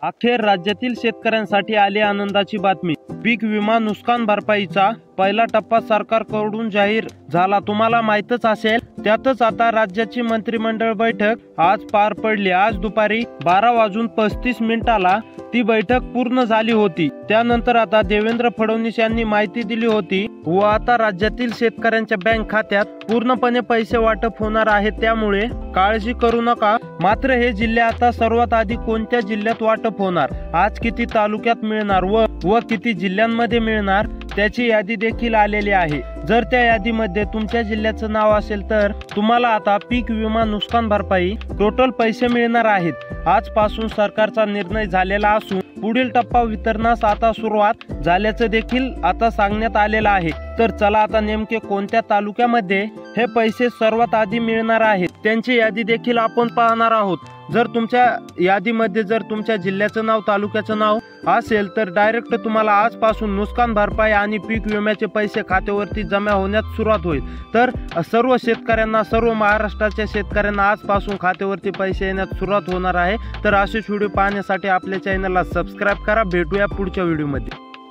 अखेर राज्यातील शेतकऱ्यांसाठी आली आनंदाची बातमी। पीक विमा नुकसान भरपाईचा पहिला टप्पा सरकारकडून जाहीर झाला। तुम्हाला माहीतच असेल, त्यातच आता राज्याची मंत्रिमंडळ बैठक आज पार पडली। आज दुपारी 12:35 ती बैठक पूर्ण झाली होती। त्यानंतर आता देवेंद्र फडणवीस यांनी माहिती दिली होती व आता राज्यातील शेतकऱ्यांच्या बँक खात्यात पूर्णपणे पैसे वाटप होणार आहे, त्यामुळे काळजी करू नका। मात्र हे जिल्हे आता सर्वात आधी कोणत्या जिल्ह्यात वाटप होणार, आज किती तालुक्यात मिळणार व किती जिल्ह्यांमध्ये मिळणार त्याची यादी देखील आलेली आहे। जर त्या यादीमध्ये तुमच्या जिल्ह्याचं नाव असेल तर तुम्हाला आता पीक विमा नुकसान भरपाई टोटल पैसे मिळणार आहेत। आजपासून सरकारचा निर्णय झालेला असून पुढील टप्पा वितरणास आता सुरुवात झाल्याचं देखील आता सांगण्यात आलेलं आहे। तर चला आता नेमके कोणत्या तालुक्यामध्ये हे पैसे सर्वात आधी मिळणार आहेत त्यांची यादी देखील आपण पाहणार आहोत। जर तुमच्या यादीमध्ये जर तुमच्या जिल्ह्याचं नाव, तालुक्याचं नाव असेल तर डायरेक्ट तुम्हाला आजपासून नुकसान भरपाई आणि पीक विम्याचे पैसे खात्यावरती जमा होण्यास सुरुवात होईल। तर सर्व शेतकऱ्यांना, सर्व महाराष्ट्राच्या शेतकऱ्यांना आजपासून खात्यावरती पैसे येण्यास सुरुवात होणार आहे। तर असेच व्हिडिओ पाहण्यासाठी आपल्या चॅनलला सबस्क्राईब करा। भेटूया पुढच्या व्हिडिओमध्ये।